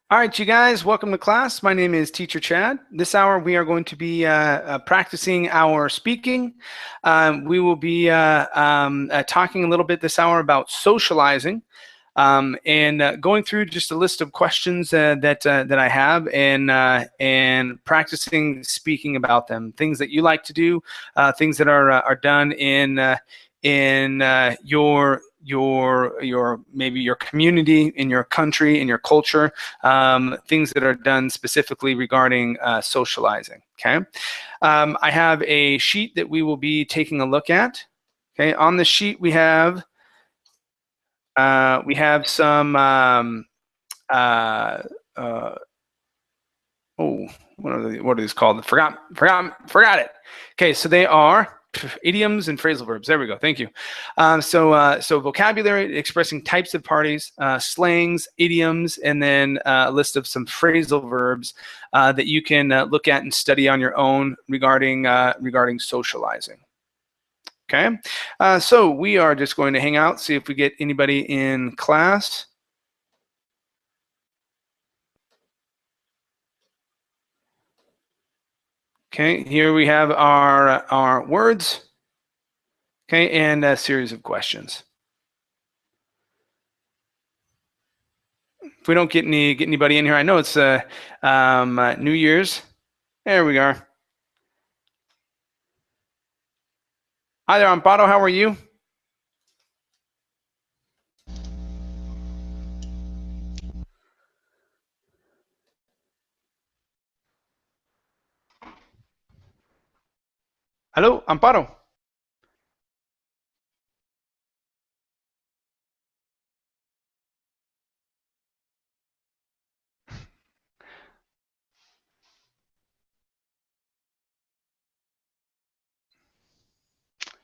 All right, you guys, welcome to class. My name is Teacher Chad. This hour we are going to be practicing our speaking. We will be talking a little bit this hour about socializing and going through just a list of questions that I have and practicing speaking about them. Things that you like to do, things that are done in your maybe your community, in your country, in your culture, things that are done specifically regarding socializing. Okay, I have a sheet that we will be taking a look at. Okay, on the sheet we have some oh, what are these called? Forgot it. Okay, so they are idioms and phrasal verbs. There we go. Thank you. So vocabulary expressing types of parties, slangs, idioms, and then a list of some phrasal verbs that you can look at and study on your own regarding socializing. Okay, so we are just going to hang out, see if we get anybody in class. Okay, here we have our words. Okay, and a series of questions. If we don't get anybody in here, I know it's New Year's. There we are. Hi there, Amparo. How are you? Hello, Amparo.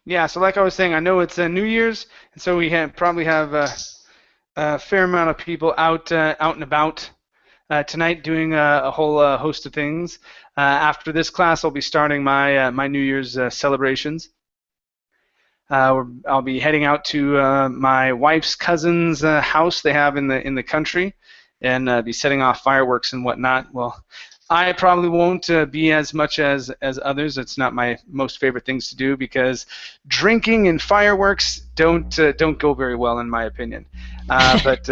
Yeah, so like I was saying, I know it's New Year's, and so we probably have a fair amount of people out and about tonight doing a whole host of things. After this class, I'll be starting my New Year's celebrations. I'll be heading out to my wife's cousin's house they have in the country, and be setting off fireworks and whatnot. Well, I probably won't be as much as others. It's not my most favorite things to do because drinking and fireworks don't go very well in my opinion. But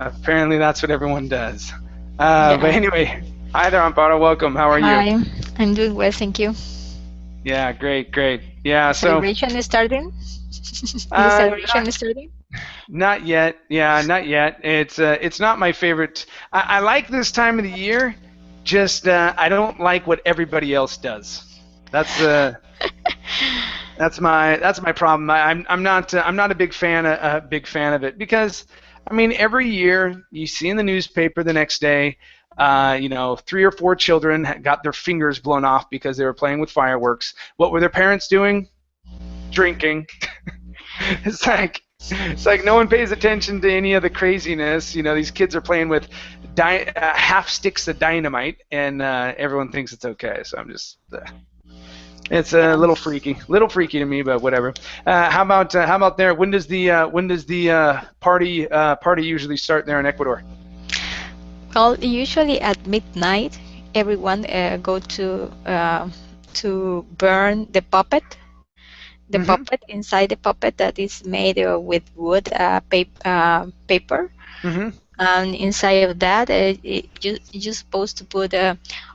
apparently that's what everyone does. Yeah. But anyway, hi there, Amparo. Welcome. How are you? Hi, I'm doing well, thank you. Yeah, great. Yeah, so Celebration is starting? The celebration is starting? not yet. Yeah, not yet. It's not my favorite. I like this time of the year. Just I don't like what everybody else does. That's my problem. I'm not a big fan of it because I mean every year you see in the newspaper the next day, 3 or 4 children got their fingers blown off because they were playing with fireworks. What were their parents doing? Drinking. It's like no one pays attention to any of the craziness. These kids are playing with half sticks of dynamite, and everyone thinks it's okay. So I'm just, it's a little freaky to me, but whatever. How about there? When does the party usually start there in Ecuador? Well, usually at midnight, everyone go to burn the puppet. The puppet, inside the puppet that is made with wood paper. And inside of that, you're supposed to put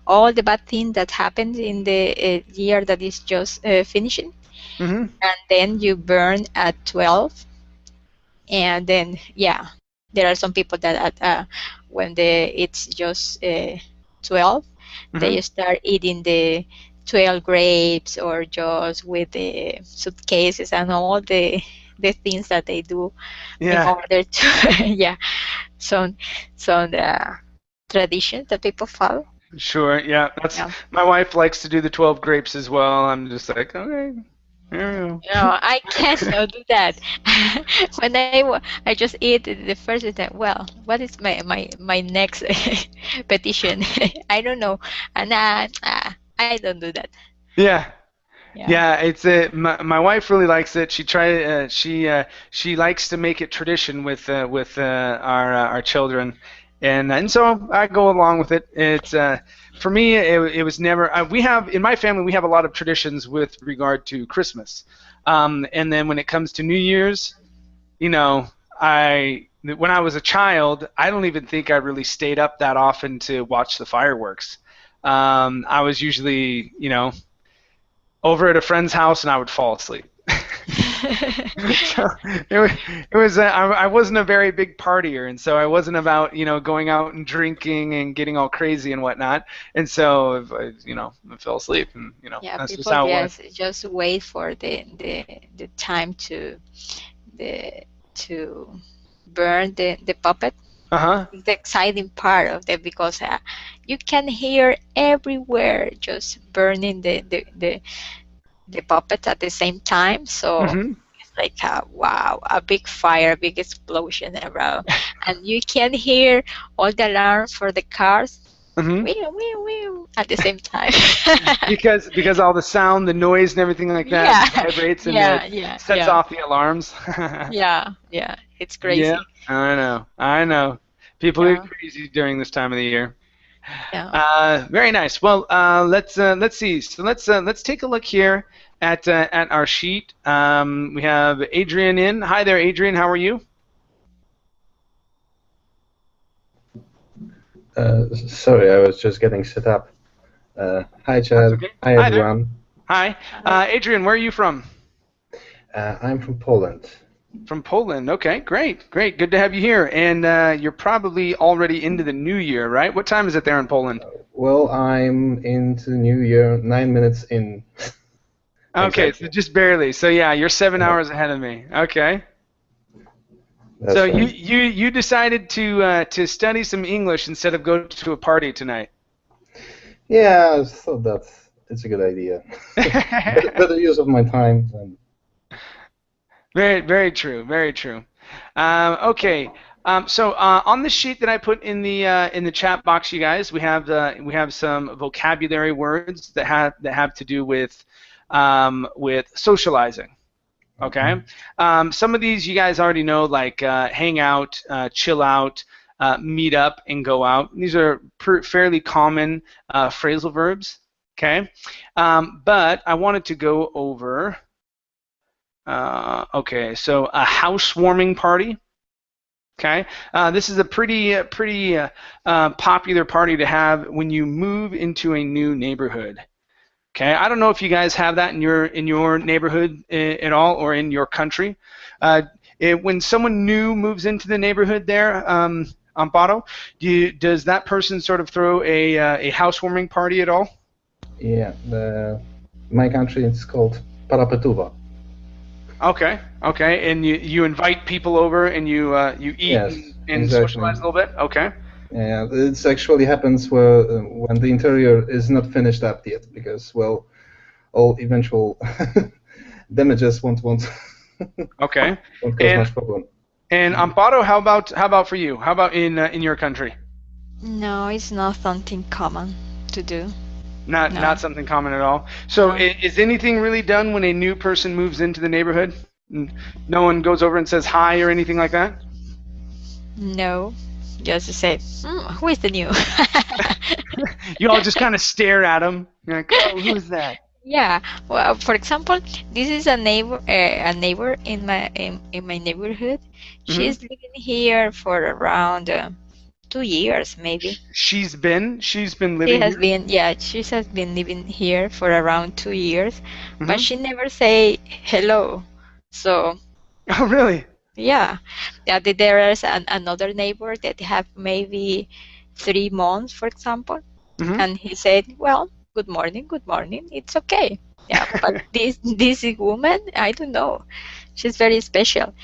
all the bad things that happened in the year that is just finishing. And then you burn at 12. And then, yeah, there are some people that when it's just 12, they start eating the 12 grapes or just with the suitcases and all the things that they do in order to some traditions that people follow. Sure, yeah. My wife likes to do the 12 grapes as well. I'm just like, okay. No, I cannot do that. When I just eat the first time, well, what is my next petition? I don't know, and I don't do that. Yeah. It's my wife really likes it. She likes to make it tradition with our children, and so I go along with it. It's for me, it was never. We have in my family we have a lot of traditions with regard to Christmas, and then when it comes to New Year's, you know, I when I was a child, I don't even think I really stayed up that often to watch the fireworks. I was usually, over at a friend's house and I would fall asleep. So I wasn't a very big partier, and so I wasn't about going out and drinking and getting all crazy and whatnot. And so if I fell asleep, and Yeah, that's just people how it went. just wait for the time the to burn the puppet. Uh-huh. It's the exciting part of that because you can hear everywhere just burning the puppet at the same time. So Hmm. it's like wow, a big fire, a big explosion around, and you can hear all the alarms for the cars. Hmm. Wee, wee, wee, at the same time. Because all the sound, the noise, and everything like that Yeah, vibrates and it yeah, yeah, sets yeah, off the alarms. yeah, yeah. It's Yeah, crazy. I know. I know. People get Yeah, crazy during this time of the year. yeah. Very nice. Well, let's see. So let's take a look here at our sheet. We have Adrian in. Hi there, Adrian. How are you? Sorry, I was just getting set up. Hi, That's Chad. okay. Hi, Hi there. everyone. Hi, Hi. Adrian. Where are you from? I'm from Poland. From Poland. Okay, great, great. Good to have you here. And you're probably already into the new year, right? What time is it there in Poland? Well, I'm into New Year, 9 minutes in. Okay, so Exactly. just barely. So yeah, you're 7 hours Yeah, ahead of me. Okay. So that's you right. you you decided to study some English instead of go to a party tonight. Yeah, I thought it's a good idea. Better use of my time. And Very, very true. Very true. Okay. So on the sheet that I put in the chat box, you guys, we have some vocabulary words that have to do with socializing. okay. Okay. Some of these you guys already know, like hang out, chill out, meet up, and go out. These are fairly common phrasal verbs. Okay. But I wanted to go over. Okay, so a housewarming party. Okay, this is a pretty popular party to have when you move into a new neighborhood. Okay, I don't know if you guys have that in your neighborhood at all or in your country. When someone new moves into the neighborhood there, Amparo, does that person sort of throw a housewarming party at all? Yeah, my country is called Parapetuva. Okay, okay, and you invite people over and you eat Yes, and exactly. socialize a little bit. Okay. Yeah, it actually happens when the interior is not finished up yet, because well, all eventual damages won't Okay. won't cause And much problem. Amparo, how about for you? How about in your country? No, it's not something common to do. Not No, something common at all. So no, is anything really done when a new person moves into the neighborhood? No one goes over and says hi or anything like that? no. Just to say, who is the new? You all just kind of stare at them. You're like, oh, who's that? Yeah. Well, for example, this is a neighbor in my neighborhood. Hmm. She's living here for around 2 years, maybe. She's been living here. She has been living here for around 2 years, but Hmm. she never say hello. So Oh, really? yeah, there is another neighbor that have maybe 3 months, for example, Hmm. and he said, "Well, good morning, it's okay." Yeah, but this woman, I don't know, she's very special.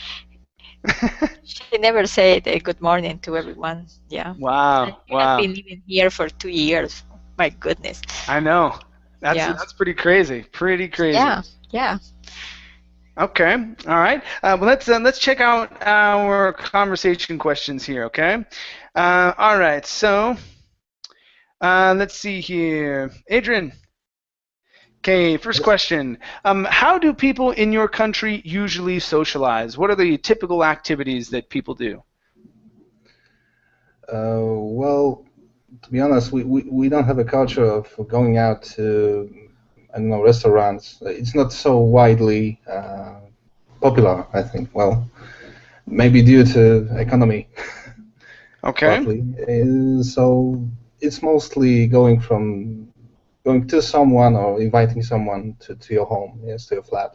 She never said good morning to everyone. Yeah, and Wow, she has wow. been living here for 2 years. My goodness. I know. That's Yeah. that's pretty crazy. Pretty crazy. Yeah, yeah. Okay. All right. Well, let's check out our conversation questions here. Okay. All right. So let's see here, Adrian. Okay. First Yes. question. How do people in your country usually socialize? What are the typical activities that people do? Well, to be honest, we don't have a culture of going out to, I don't know, restaurants. It's not so widely popular, I think. Well, maybe due to economy, Okay. partly. So it's mostly going to someone or inviting someone to your home, yes, to your flat.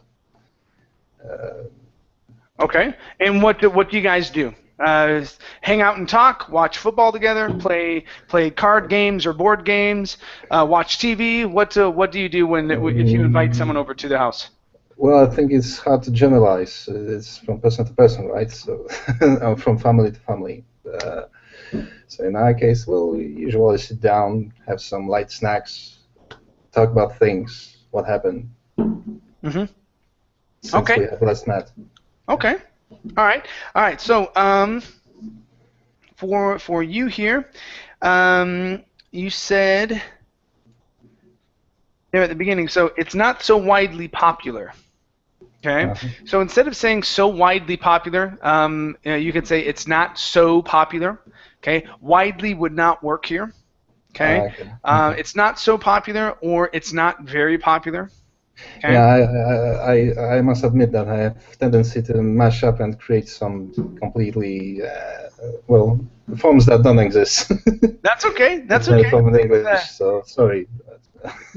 Okay. And what do you guys do? Hang out and talk, watch football together, play card games or board games, watch TV. What do you do when if you invite someone over to the house? Well, I think it's hard to generalize. It's from person to person, right? So, or from family to family. So in our case, we'll usually sit down, have some light snacks, talk about things, what happened Mm-hmm. since Okay. we have last met. Okay. All right. All right. So for you here, you said there at the beginning. So it's not so widely popular. Okay. Uh-huh. So instead of saying so widely popular, you could say it's not so popular. Okay. Widely would not work here. Okay. Okay. Okay. It's not so popular or it's not very popular. Okay. Yeah, I must admit that I have tendency to mash up and create some completely well forms that don't exist. That's okay. That's okay. From English, so sorry.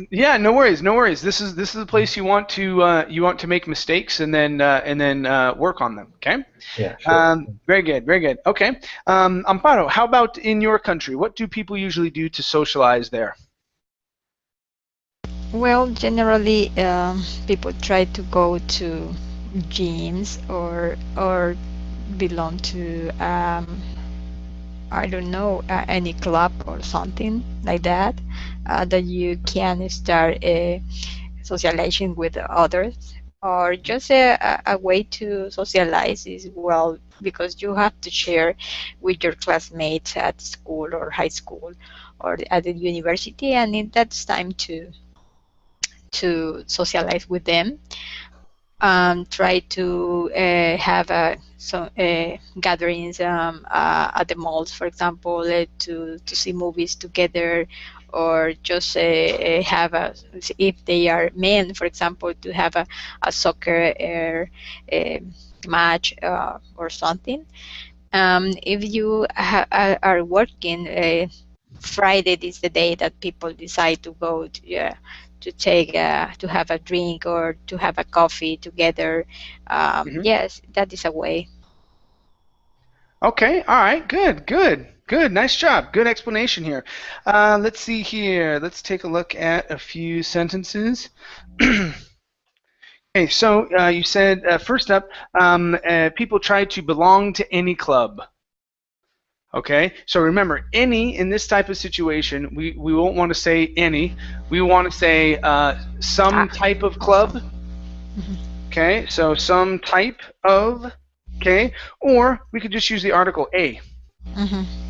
Yeah, no worries, no worries. This is a place you want to make mistakes and then work on them. Okay. Yeah, sure. Very good, very good. Okay. Amparo, how about in your country? What do people usually do to socialize there? Well, generally, people try to go to gyms or belong to I don't know, any club or something like that, that you can start socializing with others, or just a way to socialize is, well, because you have to share with your classmates at school or high school or at the university, and that's time to socialize with them. Try to have some gatherings at the malls, for example, to see movies together, or just have if they are men, for example, to have a soccer match or something. If you are working, Friday is the day that people decide to go to take to have a drink or to have a coffee together. Yes, that is a way. Okay. All right. Good. Good. Good. Nice job. Good explanation here. Let's see here. Let's take a look at a few sentences. Okay. So you said first up, people try to belong to any club. Okay, so remember, any in this type of situation, we won't want to say any. We want to say some type of club. Okay, so some type of. Okay, or we could just use the article a.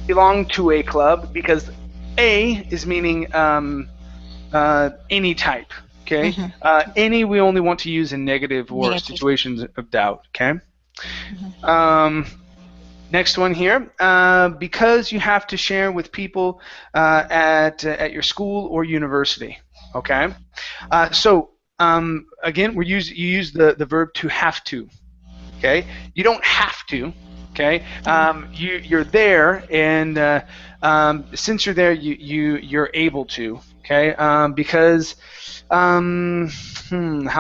Belong to a club, because a is meaning any type. Okay, any we only want to use in negative or Negative. situations of doubt. Okay. Next one here, because you have to share with people at your school or university. Okay, so again, you use the verb to have to. Okay, you don't have to. Okay, you're there, and since you're there, you're able to. Okay, because how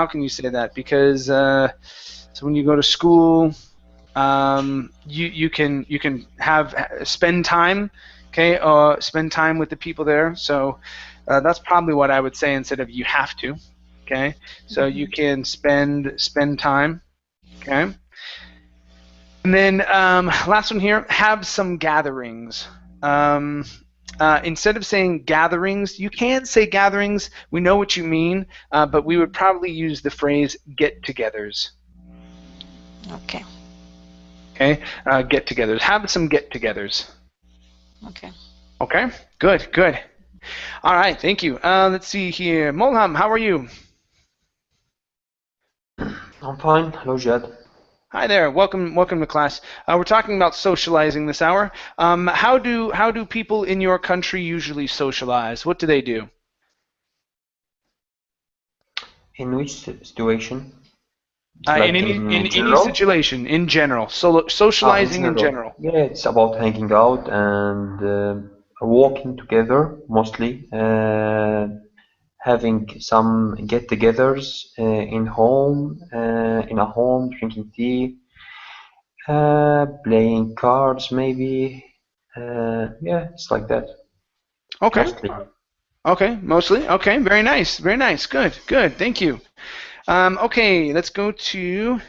can you say that? Because so when you go to school. You can spend time, okay, spend time with the people there. So that's probably what I would say instead of you have to, okay. So you can spend time, okay. And then last one here, have some gatherings. Instead of saying gatherings, you can say gatherings. We know what you mean, but we would probably use the phrase get-togethers. Okay. Okay, get-togethers. Have some get-togethers. Okay. Okay, good, good. All right, thank you. Let's see here. Molham, how are you? I'm fine. Hello, Jed. Hi there. Welcome to class. We're talking about socializing this hour. How do people in your country usually socialize? What do they do? In which situation? In Like any in any general? situation in general, In socializing in general. general. Yeah, it's about hanging out and walking together mostly, having some get-togethers in a home, drinking tea, playing cards maybe. Yeah, it's like that Okay. mostly. Okay. Mostly. Okay. Very nice. Very nice. Good. Good. Thank you. Okay. Let's go to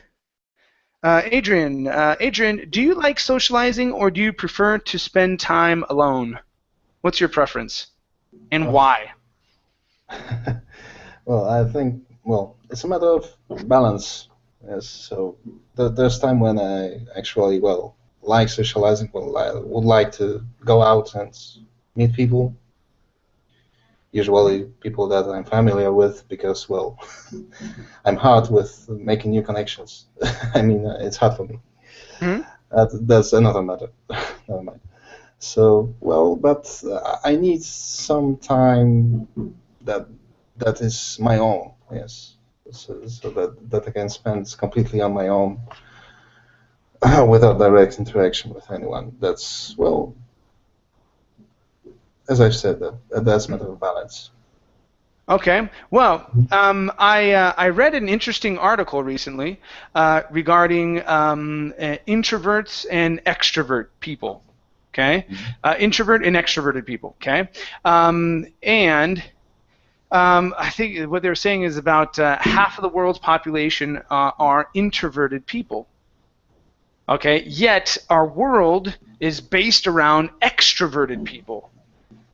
Adrian. Adrian, do you like socializing or do you prefer to spend time alone? What's your preference and Oh. why? Well, I think, it's a matter of balance. Yes, so there's time when I actually, like socializing. Well, I would like to go out and meet people, usually people that I'm familiar with, because, I'm hard with making new connections. I mean, it's hard for me. Hmm? That's another matter. Never mind. So, but I need some time that that is my own. Yes, so that I can spend completely on my own without direct interaction with anyone. That's, as I've said, that's a matter of balance. Okay. Well, I read an interesting article recently regarding introverts and extrovert people. Okay, introvert and extroverted people. Okay, and I think what they're saying is about half of the world's population are introverted people. Okay, yet our world is based around extroverted people.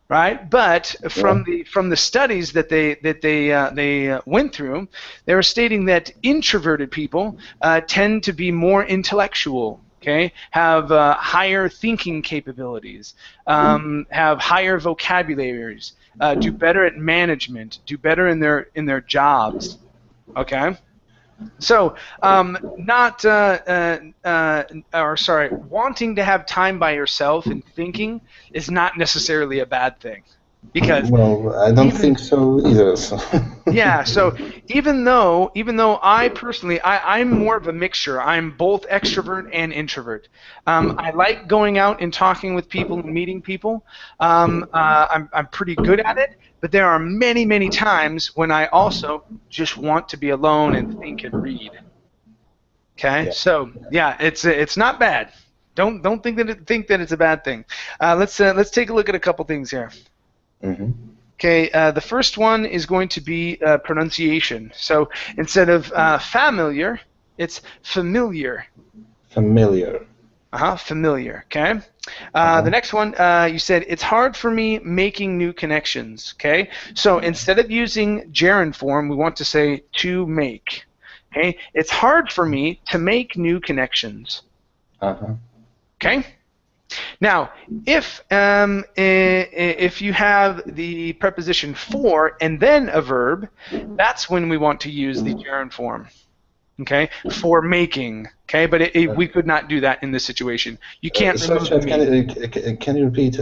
Right, but from the studies that they went through, they were stating that introverted people tend to be more intellectual. Okay, have higher thinking capabilities, have higher vocabularies, do better at management, do better in their jobs. Okay. So, not, or sorry, wanting to have time by yourself and thinking is not necessarily a bad thing, because Well, I don't think so either. So. yeah. So even though I personally I'm more of a mixture. I'm both extrovert and introvert. I like going out and talking with people and meeting people. I'm pretty good at it, but there are many times when I also just want to be alone and think and read. Okay, Yeah. so yeah, it's not bad. Don't think that it's a bad thing. Let's take a look at a couple things here. Mm-hmm. Okay, the first one is going to be pronunciation. So instead of familiar, it's familiar. Familiar. Familiar. Okay. The next one, you said it's hard for me making new connections. Okay. So instead of using gerund form, we want to say to make. Okay. It's hard for me to make new connections. Okay. Now, if you have the preposition for and then a verb, that's when we want to use the gerund form. Okay, for making. Okay, but we could not do that in this situation. You can't remove the me. Can you repeat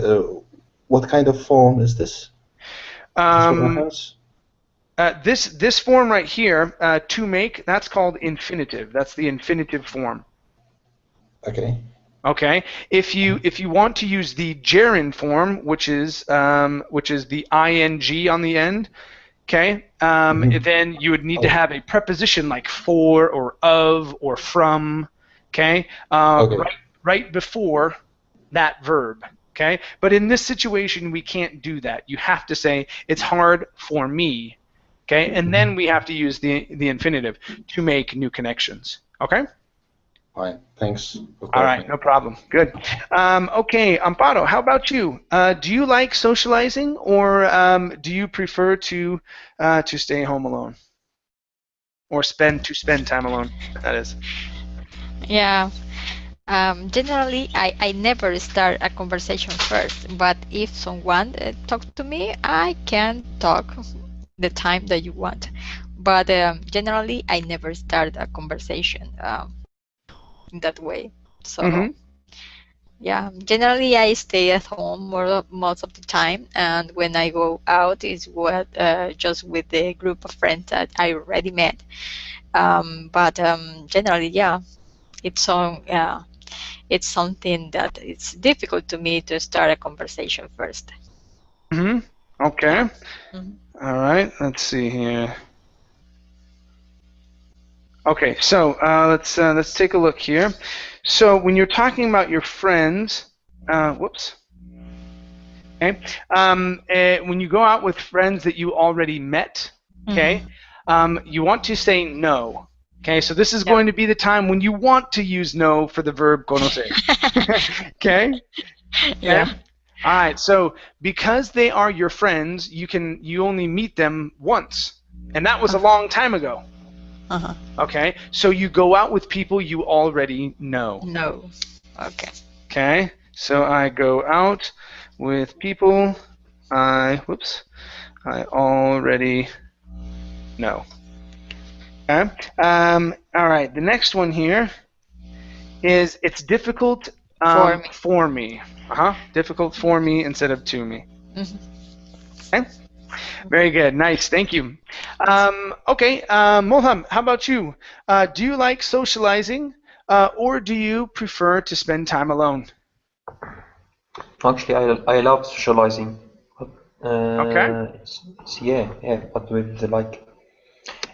what kind of form is this? This form right here, to make, that's called infinitive. That's the infinitive form. Okay. Okay. If you want to use the gerund form, which is the ing on the end, okay, then you would need to have a preposition like for or of or from, okay, right before that verb. Okay. But in this situation, we can't do that. You have to say it's hard for me. Okay, and then we have to use the infinitive to make new connections. Okay. Fine. Thanks. All right, no problem. Good. Okay, Amparo, how about you? Do you like socializing, or do you prefer to stay home alone, or spend time alone? That is. Yeah. Generally, I never start a conversation first, but if someone talks to me, I can talk the time that you want. But generally, I never start a conversation. in that way. So Mm-hmm. yeah, generally I stay at home most of the time, and when I go out is what just with the group of friends that I already met. But generally, yeah, it's on. It's something that it's difficult to me to start a conversation first. Mm-hmm. Yeah. Okay. Mhm. All right. Let's see here. Okay, so let's take a look here. So when you're talking about your friends, whoops. Okay. When you go out with friends that you already met, okay, Mhm. you want to say no. Okay, so this is Yep. going to be the time when you want to use no for the verb conocer. Okay. Okay. Yeah. All right. So because they are your friends, you only meet them once, and that was a long time ago. Uh-huh. Okay. So you go out with people you already know. No. Okay. Okay. So I go out with people I already know. Okay. All right. The next one here is it's difficult For me. for me. Difficult for me instead of to me. Mhm. Okay. Very good. Nice. Thank you. Okay. Moham, how about you? Do you like socializing, or do you prefer to spend time alone? Actually, I love socializing. But, Okay. yeah, but with the like,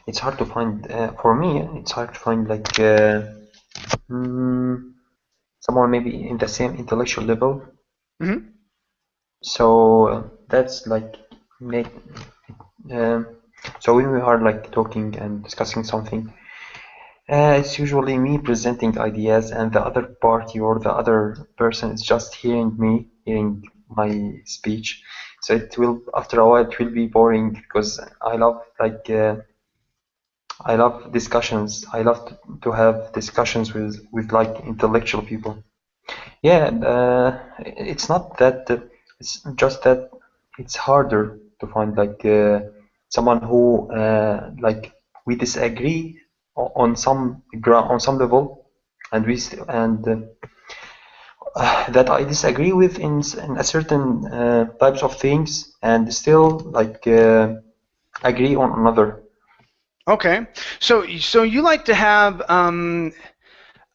it's hard to find. For me, it's hard to find like mm, someone maybe in the same intellectual level. Mm-hmm. So that's like make. Um, so when we are like talking and discussing something, it's usually me presenting ideas, and the other party or the other person is just hearing my speech. So it will, after a while, it will be boring because I love discussions. I love to have discussions with like intellectual people. Yeah, it's not that. It's just that it's harder to find like someone who like we disagree on some ground on some level, and that I disagree with in a certain types of things, and still like agree on another. Okay. So you like to have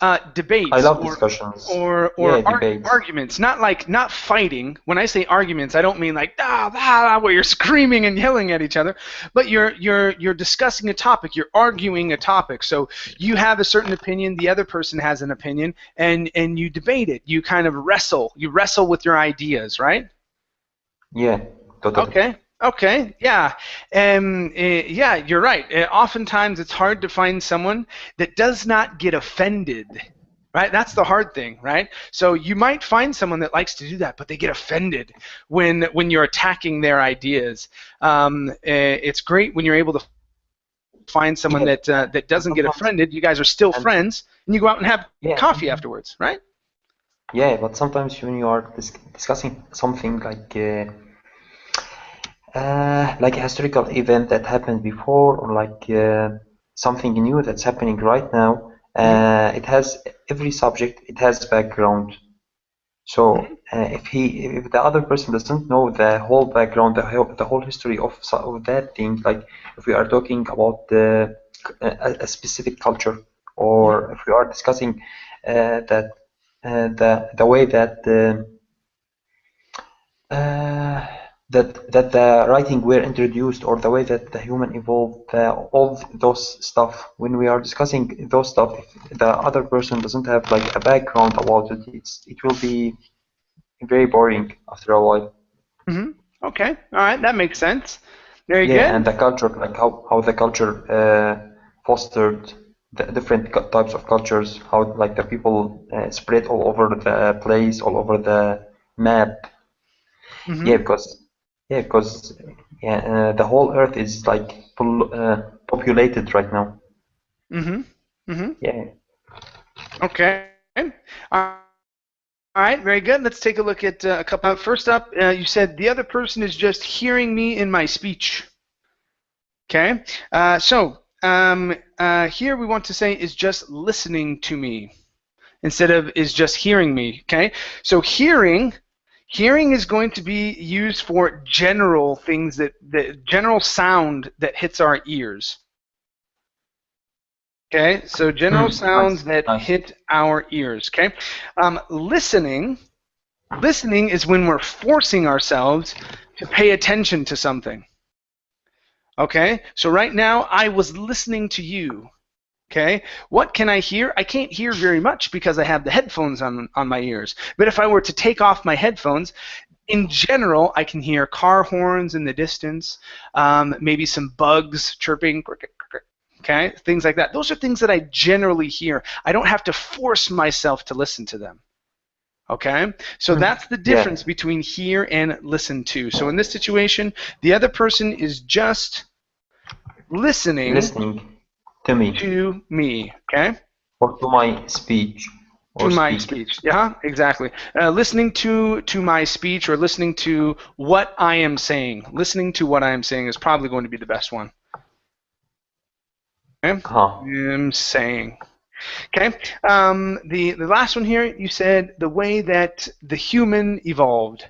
I debates love or discussions. or Yeah, or ar- debates. arguments, not fighting. When I say arguments, I don't mean like where you're screaming and yelling at each other, but you're discussing a topic, you're arguing a topic. So you have a certain opinion, the other person has an opinion, and you debate it. You kind of wrestle. You wrestle with your ideas, right? Yeah, totally. Okay. Okay. Yeah. Yeah, you're right. Oftentimes, it's hard to find someone that does not get offended. Right. That's the hard thing. Right. So you might find someone that likes to do that, but they get offended when you're attacking their ideas. It's great when you're able to find someone Yeah, that and doesn't get sometimes offended. You guys are still and friends, and you go out and have yeah, coffee afterwards. Right. yeah, but sometimes when you are discussing something like a historical event that happened before, or like something new that's happening right now, Mm-hmm. it has every subject. It has background. So if the other person doesn't know the whole background, the whole history of that thing, like if we are talking about a specific culture, Mm-hmm. or if we are discussing that the way that uh, that the writing were introduced, or the way that the human evolved, all those stuff. When we are discussing those stuff, if the other person doesn't have like a background about it, it will be very boring after a while. Mm-hmm. Okay. All right. That makes sense. Very Yeah, good. and the culture, like how the culture fostered the different types of cultures, how like the people spread all over the place, all over the map. Mm-hmm. Yeah, because yeah, the whole Earth is like populated right now. Mm-hmm. Mm-hmm. Yeah, Okay. All right. Very good. Let's take a look at a couple. First up, you said the other person is just hearing me in my speech. Okay. So here we want to say is just listening to me. instead of is just hearing me. Okay, so hearing is going to be used for general things that general sound that hits our ears. Okay, so general sounds that hit our ears. Okay, listening is when we're forcing ourselves to pay attention to something. Okay, so right now I was listening to you. Okay, what can I hear? I can't hear very much because I have the headphones on my ears. But if I were to take off my headphones, in general, I can hear car horns in the distance, maybe some bugs chirping, okay, things like that. Those are things that I generally hear. I don't have to force myself to listen to them. Okay, so that's the difference between hear and listen to. So in this situation, the other person is just listening to me. Okay? Or to my speech. To my speech. Yeah, exactly. Listening to my speech or listening to what I am saying. Listening to what I am saying is probably going to be the best one. Okay? I'm saying. Okay. The last one here, you said the way that the human evolved.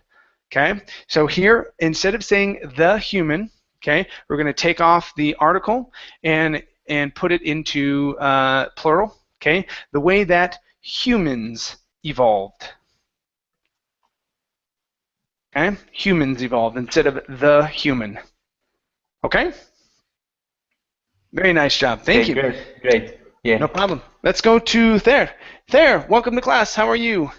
Okay. So here, instead of saying the human, okay, we're going to take off the article and put it into plural. Okay. The way that humans evolved. Okay. Humans evolved instead of the human. Okay. Very nice job. Thank you. Great. Yeah. No problem. Let's go to Thayer. Thayer, welcome to class. How are you?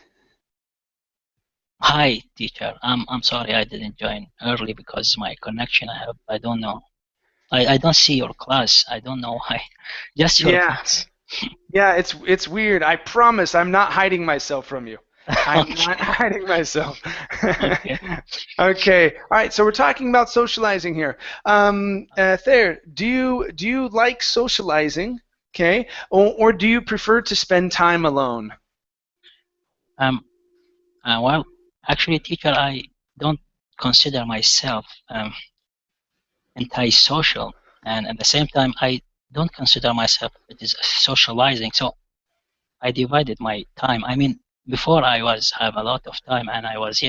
Hi, teacher. I'm sorry I didn't join early because my connection I don't know. I don't see your class. I don't know why. Just your class. Yeah, it's weird. I promise I'm not hiding myself from you. I'm not hiding myself. Okay. All right. So we're talking about socializing here. Thayer, do you like socializing? Okay. Or do you prefer to spend time alone? Well, actually, teacher, I don't consider myself anti-social, and at the same time, I don't consider myself it is socializing. So I divided my time. I mean, before I have a lot of time, and I was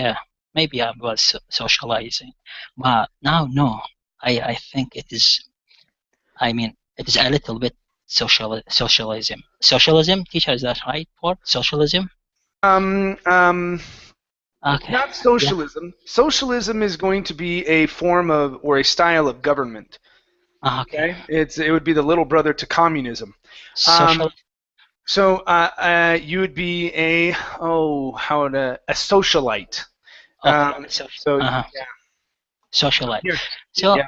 maybe I was socializing, but now no. I think it is. I mean, it is a little bit socialism. Socialism, teacher, is that right word? Socialism? Okay. Not socialism. Yeah. Socialism is going to be a form of or a style of government. Okay. It would be the little brother to communism. So you would be a socialite. Socialite. So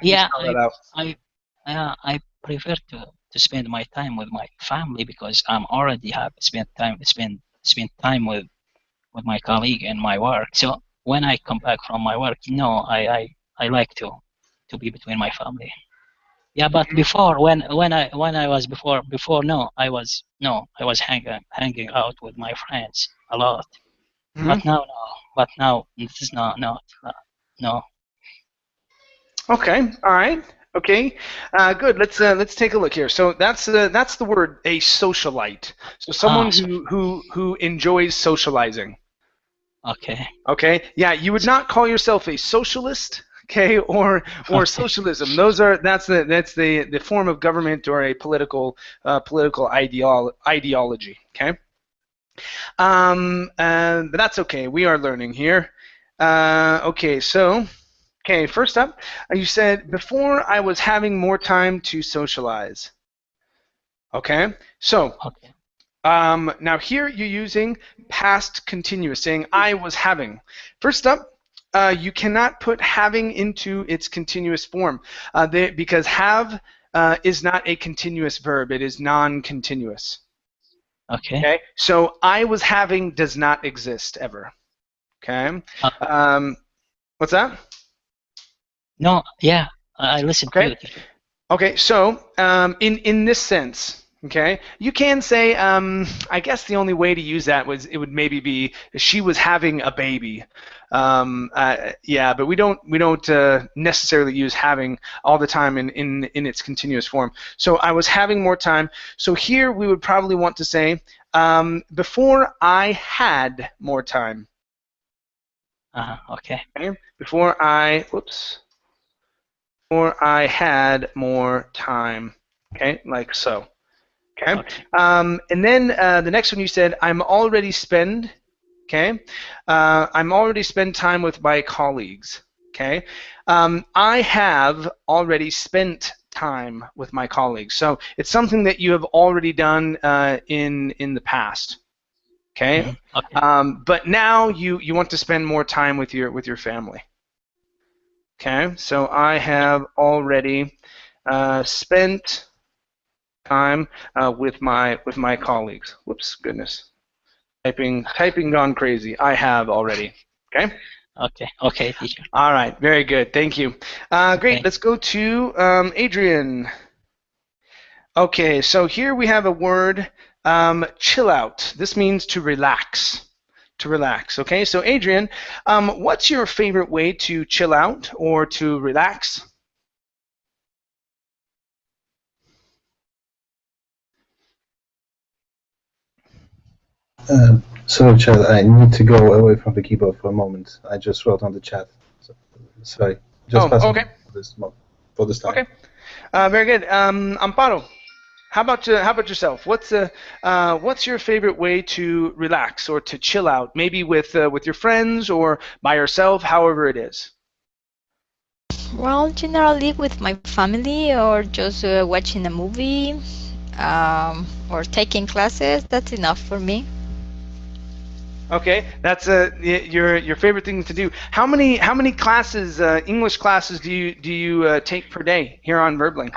I prefer to spend my time with my family because I'm already have spent time with my colleague and my work. So when I come back from my work, I like to be between my family. Yeah, but before when I was before I was hanging out with my friends a lot. But now no. But now this is no. Okay. All right. Okay. Good. Let's take a look here. So that's the word, a socialite. So someone who enjoys socializing. Okay. Okay. Yeah, you would not call yourself a socialist, okay, or socialism. That's the form of government or a political ideology. Okay. But that's okay. We are learning here. Okay. So. Okay, first up, you said, before I was having more time to socialize. Okay, so now here you're using past continuous, saying I was having. First up, you cannot put having into its continuous form because have is not a continuous verb. It is non-continuous. Okay. So I was having does not exist ever. Okay. What's that? No, yeah, I listened to it. Okay, so in this sense, okay, you can say, I guess the only way to use that would maybe be she was having a baby. Yeah, but we don't necessarily use having all the time in its continuous form. So I was having more time. So here we would probably want to say Before I had more time. Okay. Okay? Before I had more time. Okay, like so. Okay. Okay. And then the next one you said, I'm already spend. Okay. I'm already spend time with my colleagues. Okay. I have already spent time with my colleagues. So it's something that you have already done in the past. Okay. Okay. But now you want to spend more time with your family. Okay. So I have already spent time with my colleagues. Whoops, goodness. Typing gone crazy. I have already. Okay. Okay. Okay, teacher. All right. Very good. Thank you. Great. Okay. Let's go to Adrian. Okay. So here we have a word, chill out. This means to relax. To relax. Okay. So Adrian, what's your favorite way to chill out or to relax? Sorry, Chad, I need to go away from the keyboard for a moment. I just wrote on the chat. So, sorry, just Oh, passing okay. for this time. Okay. Very good. Amparo, how about yourself? What's your favorite way to relax or to chill out? Maybe with your friends or by yourself, however it is. Well, generally with my family or just watching a movie or taking classes, that's enough for me. Okay, that's your favorite thing to do. How many classes, English classes, do you take per day here on Verblink?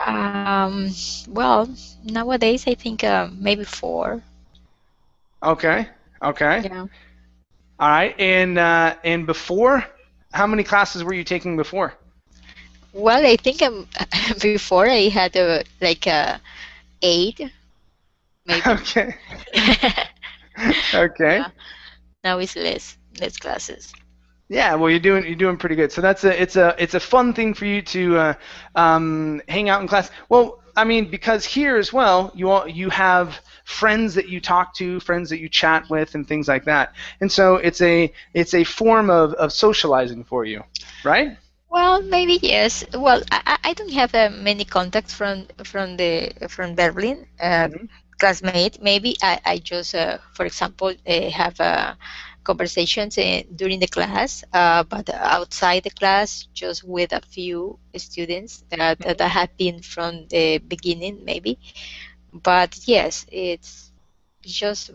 Well, nowadays I think maybe 4. Okay, okay, Yeah. all right. And before, how many classes were you taking before? Well, I think before I had like 8, maybe. Okay, okay. Yeah. Now it's less classes. Yeah, well, you're doing pretty good. So it's a fun thing for you to hang out in class. Well, I mean, because here as well, you have friends that you talk to, friends that you chat with, and things like that. And so it's a form of socializing for you, right? Well, maybe yes. Well, I don't have many contacts from Berlin Hmm. classmate. Maybe I just, for example, have conversations during the class, but outside the class, just with a few students that I have been from the beginning, maybe. But yes, it's just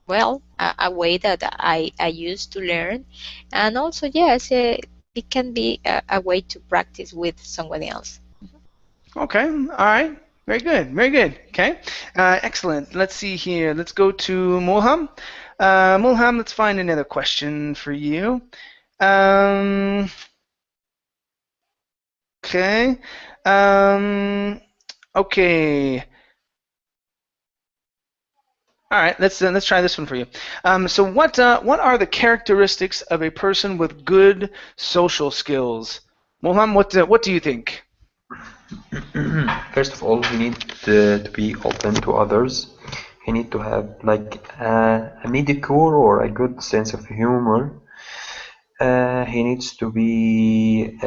well a way that I used to learn, and also yes, it can be a way to practice with someone else. Okay. All right. Very good. Very good. Okay. Excellent. Let's see here. Let's go to Mulham. Mulham, let's find another question for you. Um, okay. Okay. All right. Let's try this one for you. So what are the characteristics of a person with good social skills? Mulham, what do you think? First of all, he need to be open to others. He need to have like a mediocre or a good sense of humor. He needs to be.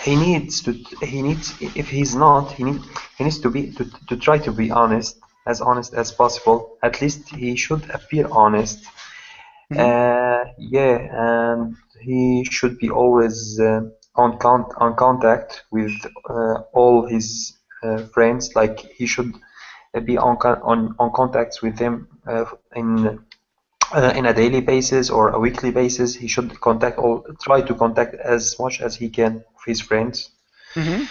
He needs to. He needs. If he's not, he needs to be to try to be honest as possible. At least he should appear honest. Hmm. Yeah, and he should be always on contact with all his friends. Like he should be on contacts with them in a daily basis or a weekly basis. He should try to contact as much as he can of his friends, Hmm.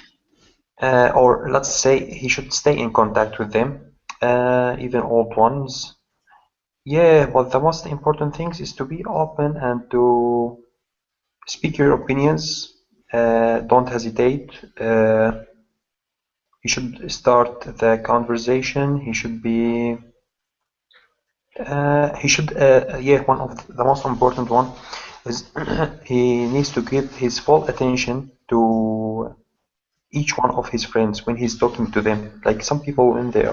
or let's say he should stay in contact with them, even old ones. Yeah, but the most important thing is to be open and to speak your opinions. Don't hesitate. He should start the conversation. He should be. He should. Yeah, one of the most important one is he needs to give his full attention to each one of his friends when he's talking to them. Like some people when they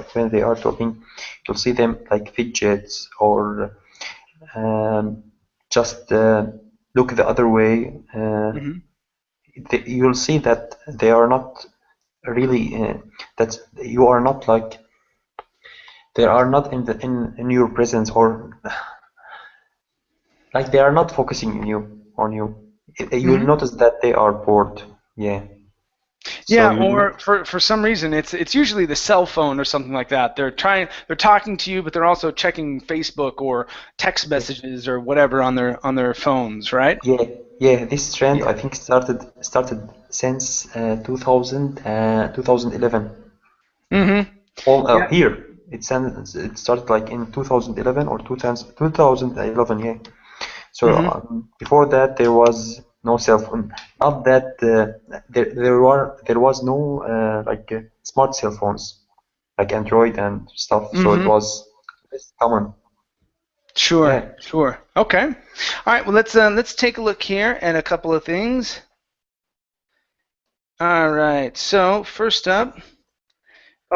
are talking, you'll see them like fidgets or just look the other way. You'll see that they are not really that you are not like they are not in your presence, or like they are not focusing on you. You'll notice that they are bored. Yeah. So Yeah, or for some reason it's usually the cell phone or something like that. They're talking to you, but they're also checking Facebook or text messages or whatever on their phones, right? yeah. This trend I Yeah. think started since 2011. Yeah. Here it started like in 2011 or 2011. Yeah. So before that there was no cell phone. Not that there was no smart cell phones like Android and stuff. So it was less common. Sure. Yeah. Sure. Okay. All right. Well, let's take a look here at a couple of things. All right. So first up,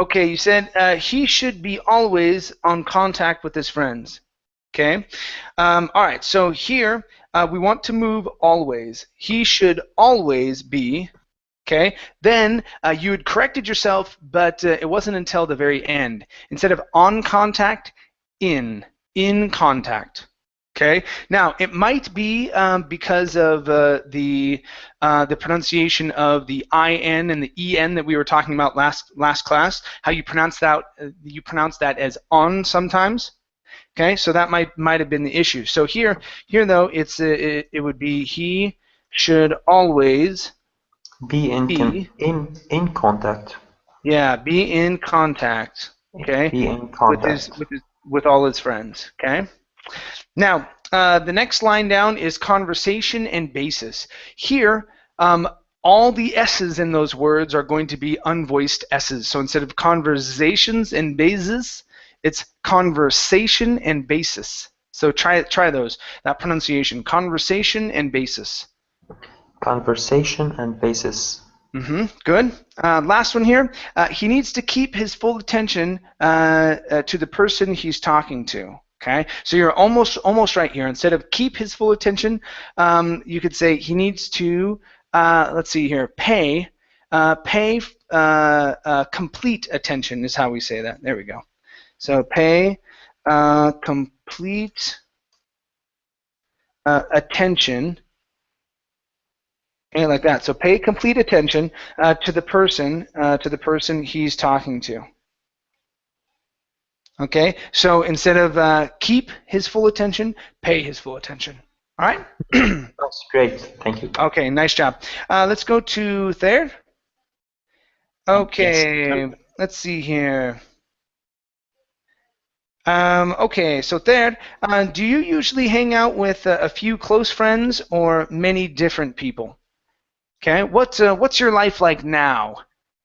okay, you said he should be always on contact with his friends. Okay. All right. So here we want to move always. He should always be. Okay. Then you had corrected yourself, but it wasn't until the very end. Instead of on contact, in contact. Okay. Now it might be because of the pronunciation of the in and the en that we were talking about last class. How you pronounce that? You pronounce that as on sometimes. Okay. So that might have been the issue. So here though, it would be he should always Be be. in contact. Yeah. Be in contact. Okay. Be in With contact. with all his friends. Okay. Now, the next line down is conversation and basis. Here, all the S's in those words are going to be unvoiced S's. So instead of conversations and basis, it's conversation and basis. So try those. That pronunciation, conversation and basis. Conversation and basis. Good. Last one here. He needs to keep his full attention to the person he's talking to. Okay, so you're almost right here. Instead of keep his full attention, you could say he needs to. Let's see here. Pay complete attention is how we say that. There we go. So pay complete attention. Okay, like that. So pay complete attention to the person he's talking to. Okay, so instead of keep his full attention, pay his full attention. All right? That's great. Thank you. Okay, nice job. Let's go to third. Okay, Yes. let's see here. Okay, so third, do you usually hang out with a few close friends or many different people? Okay, what's your life like now?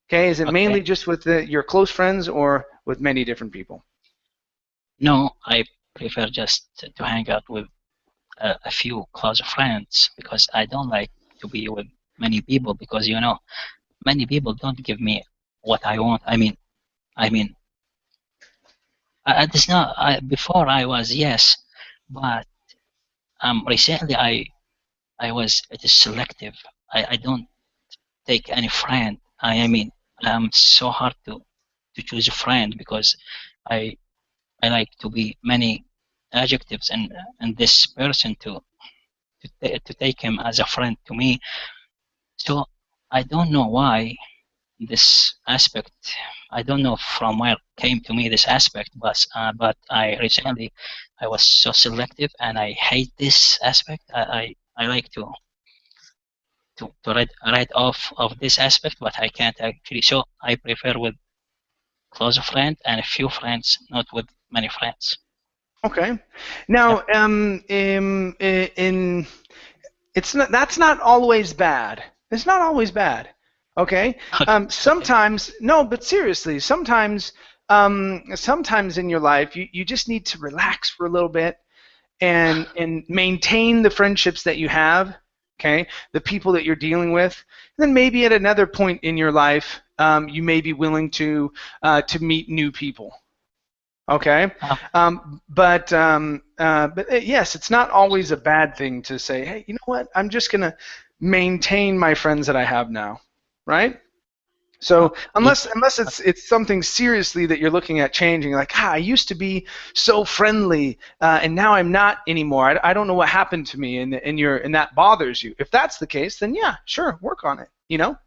Okay, is it mainly Okay. just with your close friends or with many different people? No, I prefer just to hang out with a few close friends because I don't like to be with many people because many people don't give me what I want. I mean, it's not. Before I was yes, but recently I was it is selective. I don't take any friend. I mean, so hard to choose a friend because I I like to be many adjectives and this person to take him as a friend to me. So I don't know why this aspect. I don't know from where came to me this aspect, but I recently I was so selective and I hate this aspect. I like to write off of this aspect, but I can't actually. So I prefer with close friend and a few friends, not with many friends. Okay. Now, Yeah. in it's not that's not always bad. It's not always bad. Okay. Okay. Sometimes no, but seriously, sometimes in your life you just need to relax for a little bit and maintain the friendships that you have. okay, the people that you're dealing with. And then maybe at another point in your life, you may be willing to meet new people. Okay, but yes, it's not always a bad thing to say, hey, you know what? I'm just gonna maintain my friends that I have now, right? So Yeah. unless it's something seriously that you're looking at changing, like I used to be so friendly, and now I'm not anymore. I don't know what happened to me, and that bothers you. If that's the case, then yeah, sure, work on it. You know?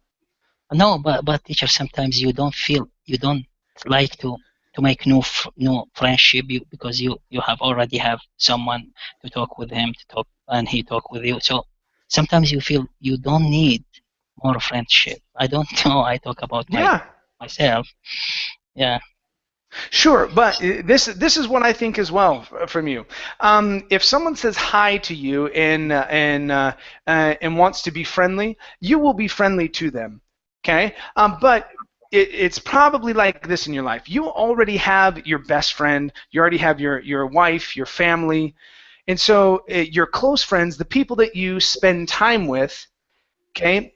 No, but teacher, sometimes you don't like to make new friendship because you have already have someone to talk with him to talk and he talk with you. So sometimes you feel you don't need more friendship. I don't know. I talk about Yeah. myself. Yeah. Sure, but this is what I think as well from you. If someone says hi to you and wants to be friendly, you will be friendly to them. Okay, but it's probably like this in your life. You already have your best friend. You already have your wife, your family, and so your close friends, the people that you spend time with. Okay,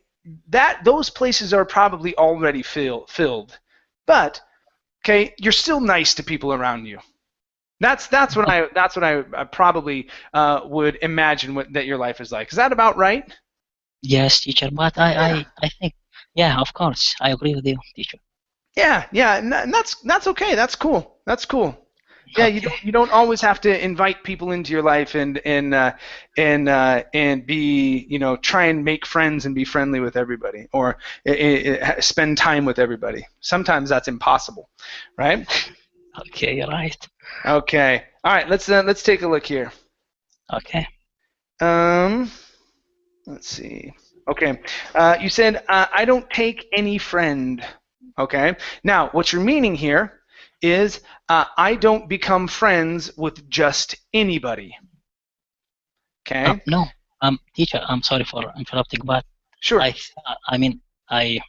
that those places are probably already filled, but okay, you're still nice to people around you. That's what I probably would imagine that your life is like. Is that about right? Yes, teacher. But Yeah. I think yeah, of course, I agree with you, teacher. Yeah, and that's okay. That's cool. That's cool. Yeah, Okay. you don't always have to invite people into your life and be try and make friends and be friendly with everybody or spend time with everybody. Sometimes that's impossible, right? Okay, you're right. Okay. All right. Let's take a look here. Okay. Um, let's see. Okay. You said I don't take any friend. Okay. Now, what you're meaning here is I don't become friends with just anybody. Okay. No, teacher, I'm sorry for interrupting, but Sure. I mean, I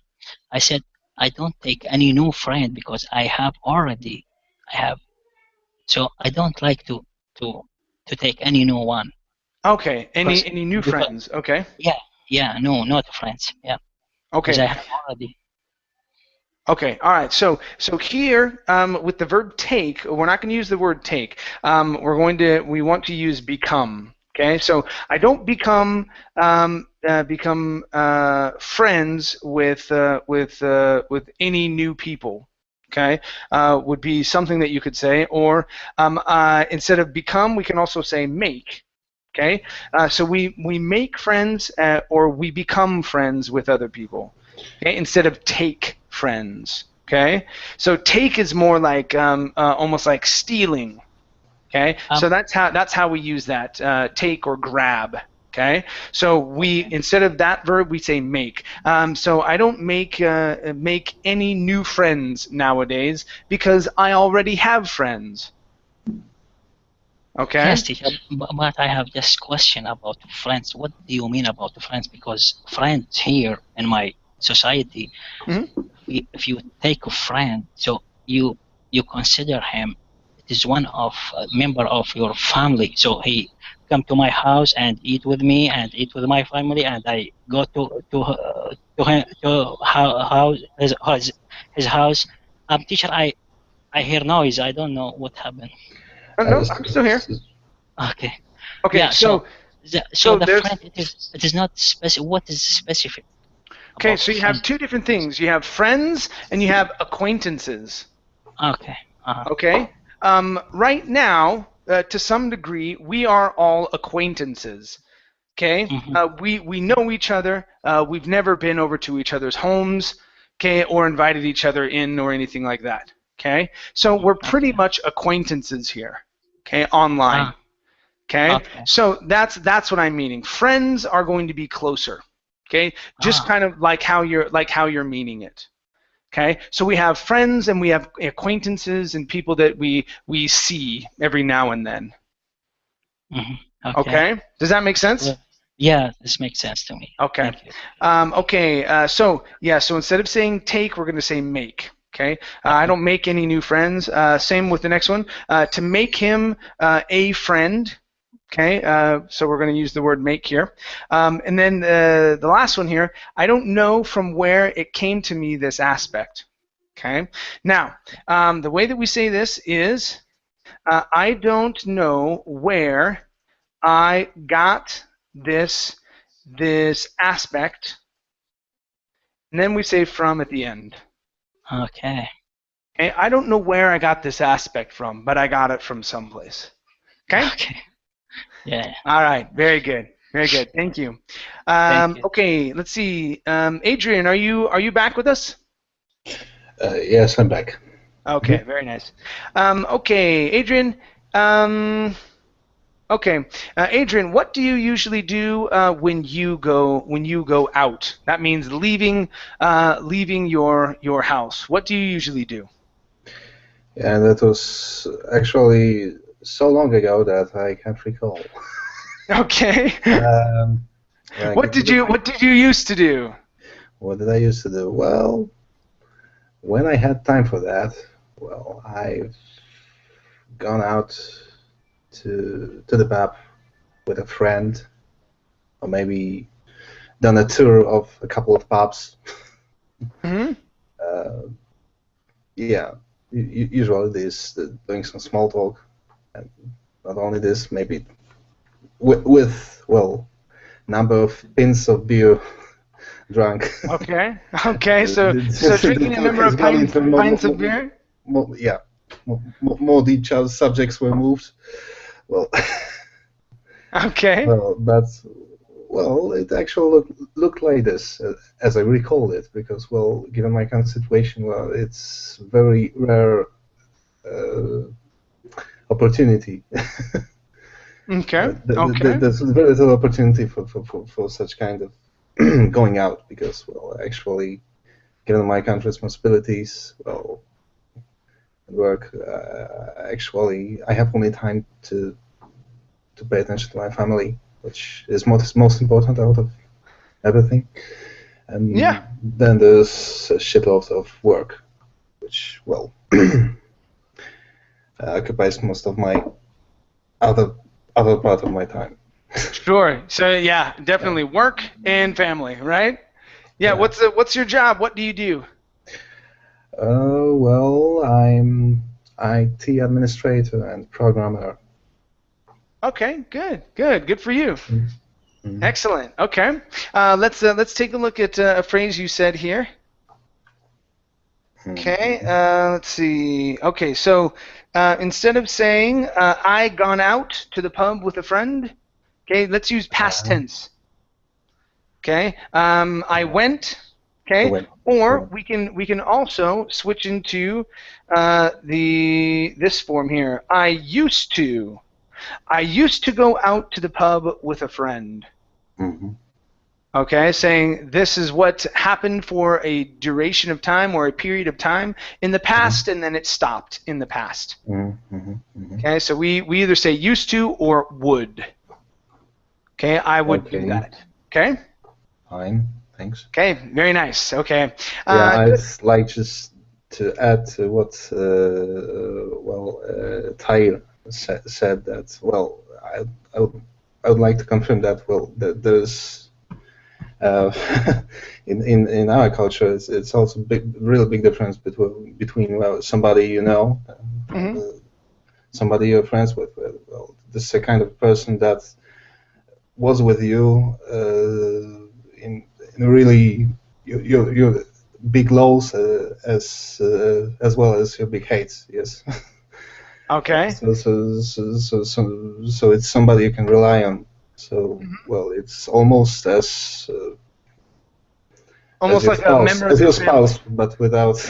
said I don't take any new friend because I have, so I don't like to to take any new one Okay. because Any new because friends? Okay. yeah, no, not friends, yeah, because Okay. I have already. Okay, all right. So here with the verb take, we're not going to use the word take. We want to use become. Okay, so I don't become friends with any new people. Okay, would be something that you could say, or instead of become, we can also say make. Okay, so we make friends or we become friends with other people. Okay, instead of take friends. Okay, so take is more like almost like stealing. Okay, so Um, that's how we use that take or grab. Okay, so we okay, instead of that verb we say make. So I don't make any new friends nowadays because I already have friends. Okay. yes, teacher, but I have just question about friends. What do you mean about friends? Because friends here in my society, Mm-hmm. if you take a friend, so you consider him it is one of a member of your family. So he come to my house and eat with me and eat with my family, and I go to him to how his house. Teacher, I hear noise. I don't know what happened. Oh, no, Just, I'm still here. Okay, Okay, yeah. So so the there's friend it is not specific. What is specific okay, about so you have friend? two different things. You have friends and you have acquaintances. Okay. Okay. Right now, to some degree, we are all acquaintances. Okay. Mm-hmm. We know each other. We've never been over to each other's homes. Okay, or invited each other in or anything like that. Okay. So we're pretty Okay. much acquaintances here. Okay, online. Ah. Okay, Okay. so that's what I'm meaning. Friends are going to be closer. Okay, just Ah. kind of like how you're meaning it. Okay, so we have friends and we have acquaintances and people that we see every now and then. Mm-hmm. Okay. Okay, does that make It's sense? clear. Yeah, this makes sense to me. Okay. Thank you. Okay. So yeah. So instead of saying take, we're going to say make. Okay. I Okay. don't make any new friends. Same with the next one. To make him a friend. Okay, so we're going to use the word make here. And then the last one here, I don't know from where it came to me, this aspect. Okay, now the way that we say this is, I don't know where I got this aspect, and then we say from at the end. Okay. Okay, I don't know where I got this aspect from, but I got it from someplace. Okay? Okay. Yeah. All right, very good. Very good. Thank you. Thank you. Okay, let's see. Adrian, are you back with us? Yes, I'm back. Okay, very nice. Okay, Adrian. Okay, Adrian, what do you usually do when you go out? That means leaving your house. What do you usually do? Yeah, that was actually so long ago that I can't recall. Okay. Like what did you used to do? What did I used to do? Well, when I had time for that, well, I've gone out to the pub with a friend, or maybe done a tour of a couple of pubs. Mm-hmm. Yeah, usually this doing some small talk, and not only this, maybe with well, number of pints of beer drunk. Okay. Okay. So The drinking a talk number has of gone into pints of beer. more detailed subjects were moved. Well, Okay. well, it actually looked like this, as I recall it, because, well, given my current situation, well, it's very rare opportunity. Okay. Okay. There's very little opportunity for such kind of going out, because, well, actually, given my current responsibilities, well, and work, actually, I have only time to pay attention to my family, which is most important out of everything. And Yeah. then there's a shitload of work, which, well, occupies most of my other part of my time. Sure. So yeah, definitely work and family, right? Yeah. Yeah. What's your job? What do you do? Well, I'm IT administrator and programmer. Okay. Good. Good. Good for you. Mm-hmm. Excellent. Okay. Let's take a look at a phrase you said here. Okay. Let's see. Okay. So instead of saying I gone out to the pub with a friend, okay, let's use past tense. Okay. I went. Okay. Or we can also switch into this form here. I used to. I used to go out to the pub with a friend. Mm-hmm. Okay, saying this is what happened for a duration of time or a period of time in the past, and then it stopped in the past. Okay, so we either say used to or would. Okay, I would do that. Okay? Fine, thanks. Okay, very nice. Okay. Yeah, I'd like just to add to what Tahir said that, well, I would like to confirm that, well, there's in our culture, it's also really big difference between well, somebody you know, and somebody you're friends with. Well, this is a kind of person that was with you in really your big lows as well as your big hates. Yes. Okay. So it's somebody you can rely on. So well, it's almost as almost like a member of your spouse, but without.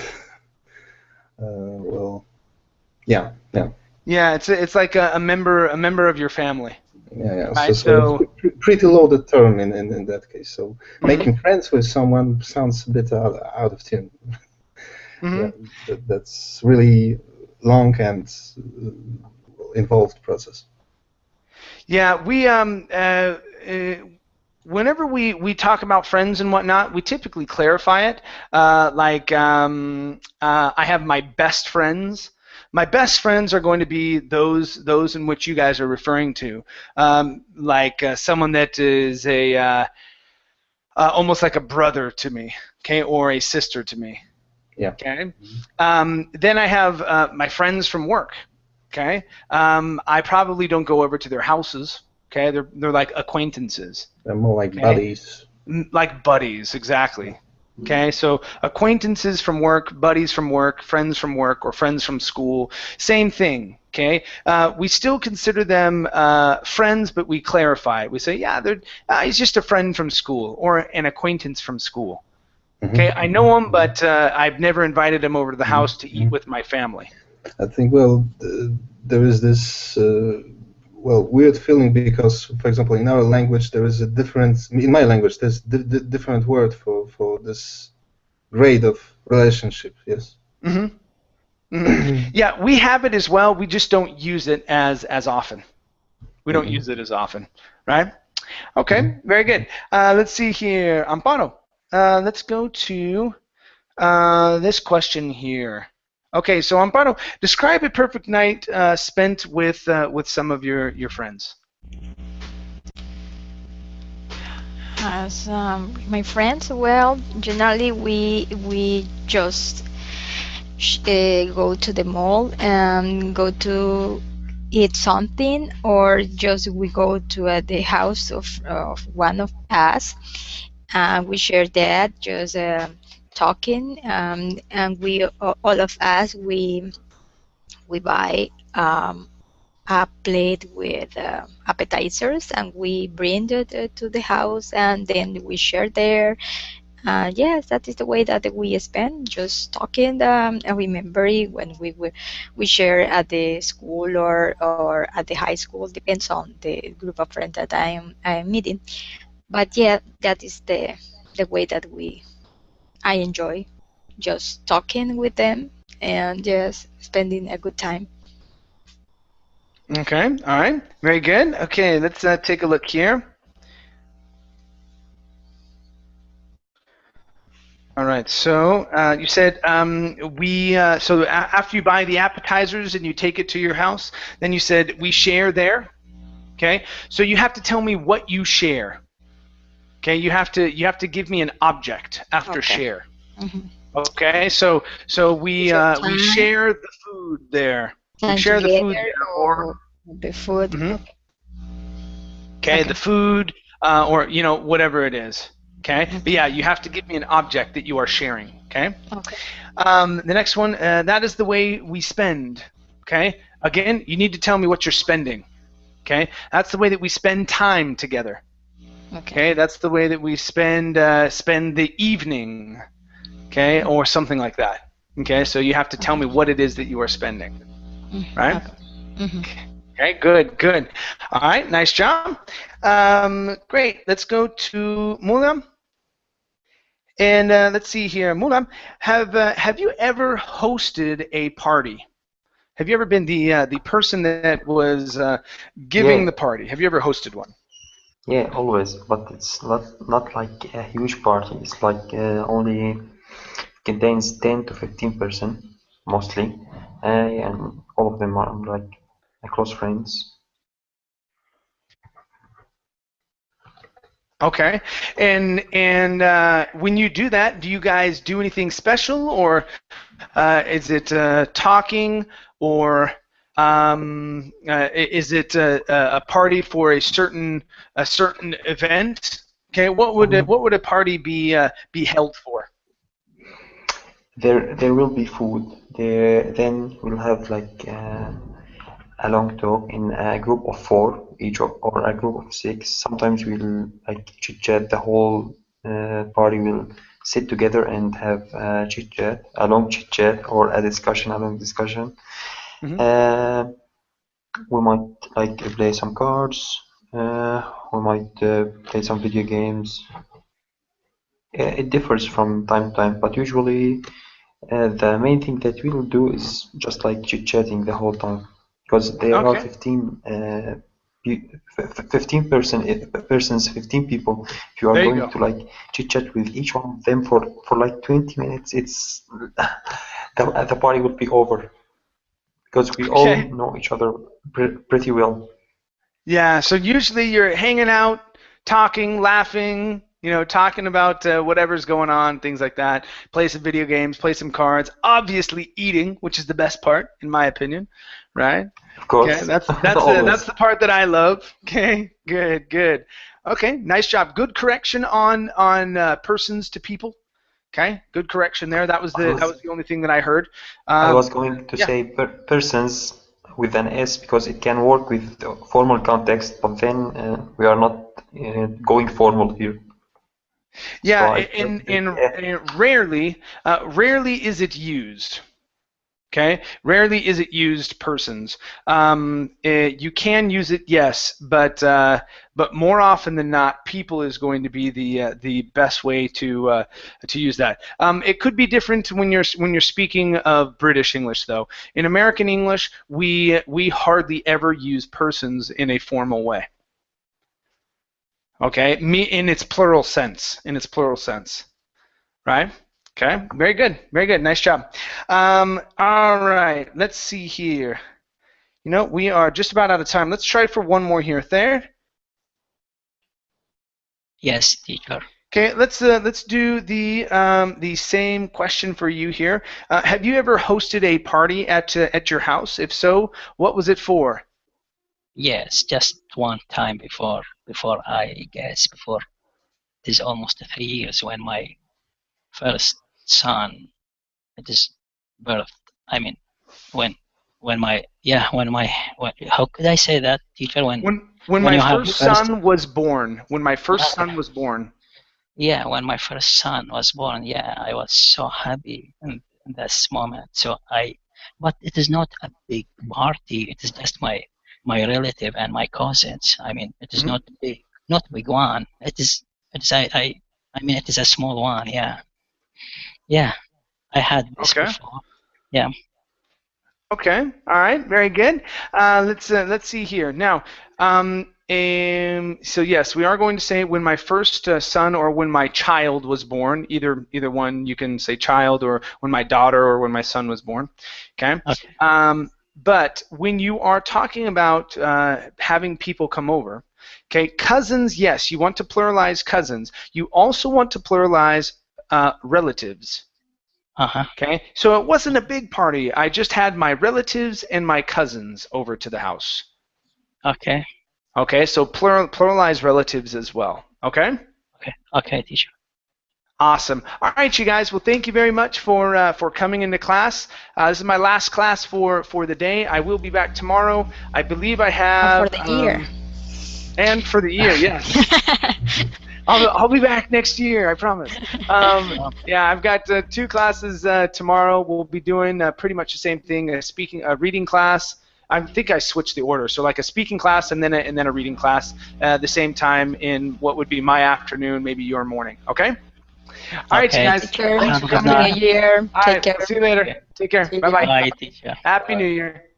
Well, yeah. Yeah, it's like a member of your family. Yeah. Right? So it's pretty loaded term in that case. So making friends with someone sounds a bit out of tune. Yeah, that's really long and involved process. Yeah, we whenever we talk about friends and whatnot, we typically clarify it. I have my best friends. my best friends are going to be those in which you guys are referring to, like someone that is a almost like a brother to me, okay, or a sister to me. Yeah. Okay. Then I have my friends from work. Okay. I probably don't go over to their houses. Okay. They're like acquaintances. They're more like Okay. buddies. Like buddies, exactly. Okay, so acquaintances from work, buddies from work, friends from work, or friends from school, same thing. Okay, we still consider them friends, but we clarify it. We say, yeah, he's just a friend from school or an acquaintance from school. Okay, I know him, but I've never invited him over to the house to eat with my family. I think, well, there is this weird feeling because, for example, in our language there is a difference. In my language, there's different word for this grade of relationship. Yes. Yeah, we have it as well. We just don't use it as often. We don't use it as often, right? Okay, very good. Let's see here, Amparo. Let's go to this question here. Okay, so Amparo, describe a perfect night spent with some of your friends. As my friends, well, generally we just go to the mall and go to eat something, or just we go to the house of one of us, and we share that, just talking, and we all of us we buy a plate with appetizers, and we bring it to the house, and then we share there. Yes, that is the way that we spend, just talking, and remembering when we share at the school or at the high school, depends on the group of friends that I am meeting. But yeah, that is the way that I enjoy, just talking with them and just spending a good time. Okay, all right, very good. Okay, let's take a look here. All right, so you said so after you buy the appetizers and you take it to your house, then you said we share there. Okay, so you have to tell me what you share. Okay, you have to give me an object after Okay. share. Mhm. Okay, so we Time, share the food there. We time share the food together, there, or the food. Mhm. Okay. Okay, Okay. the food, or whatever it is. Okay, but yeah, you have to give me an object that you are sharing. Okay. Okay. The next one, that is the way we spend. Okay. Again, you need to tell me what you're spending. Okay. That's the way that we spend time together. Okay. That's the way that we spend the evening. Okay, or something like that. Okay. So you have to tell me what it is that you are spending. Right. Okay. Mhm. Okay. Good. All right. Nice job. Great. Let's go to Mulam. And let's see here, Mulam, have you ever hosted a party? Have you ever been the person that was giving Yeah, the party? Have you ever hosted one? yeah, always, but it's not like a huge party. It's like only contains 10 to 15% mostly, and all of them are like close friends. Okay, and when you do that, do you guys do anything special, or is it talking, or is it a party for a certain event? Okay, what would a party be held for? There will be food. Then we'll have like a long talk in a group of four each, or a group of six. Sometimes we'll like chit chat. The whole party will sit together and have chit chat, a long chit chat, or a long discussion. Mm-hmm. We might like play some cards. We might play some video games. It differs from time to time, but usually the main thing that we'll do is just like chit-chatting the whole time, because there are Okay. 15 people. If you are There you going go. to like chit-chat with each one of them for like 20 minutes, it's the party would be over. because we all Okay. know each other pretty well. Yeah, so usually you're hanging out, talking, laughing, talking about whatever's going on, things like that. Play some video games, play some cards. Obviously, eating, which is the best part, in my opinion, right? Of Okay, course, that's always. the part that I love. Okay, good. Okay, nice job. Good correction on persons to people. Okay, good correction there. That was I was the only thing that I heard. I was going to Yeah. say persons with an S because it can work with formal context, but then we are not going formal here. So Yeah, I felt that and rarely is it used. Okay, rarely is it used persons. You can use it, yes, but more often than not, people is going to be the best way to use that. It could be different when you're speaking of British English, though. In American English, we hardly ever use persons in a formal way. Okay, in its plural sense. Right? Okay, very good, nice job. All right, let's see here. We are just about out of time. Let's try for one more here. There. Yes, teacher. Okay, let's do the same question for you here. Have you ever hosted a party at your house? If so, what was it for? Yes, just one time before it is almost 3 years when my first son it is birthed. I mean, how could I say that, teacher? When When my you have first first son was born. When my first yeah, son was born. yeah, when my first son was born, yeah, I was so happy in this moment. But it is not a big party. It is just my relative and my cousins. I mean, it is Mhm. not big one. I mean, it is a small one. Yeah, yeah. I had this Okay. before. Yeah. Okay. All right. Very good. Let's see here. Now, so yes, we are going to say when my first son or when my child was born. Either one. You can say child or when my daughter or when my son was born. Okay. Okay. But when you are talking about having people come over, okay, cousins. Yes, you want to pluralize cousins. You also want to pluralize relatives. Uh-huh. Okay, so it wasn't a big party. I just had my relatives and my cousins over to the house. Okay. Okay, so pluralize relatives as well. Okay? Okay. Okay, teacher. Awesome. All right, you guys. Well, thank you very much for coming into class. This is my last class for the day. I will be back tomorrow. I believe I have. For the year. And for the year, yes. I'll be back next year, I promise. Yeah, I've got 2 classes tomorrow. We'll be doing pretty much the same thing: a reading class. I think I switched the order, so like a speaking class and then a reading class at the same time in what would be my afternoon, maybe your morning. Okay. All right, you guys. Teacher, Thanks for Have a good coming Happy in. New Year. All Take right, care. see you later. Take care. See you. Bye bye. Bye, teacher. Happy New Year.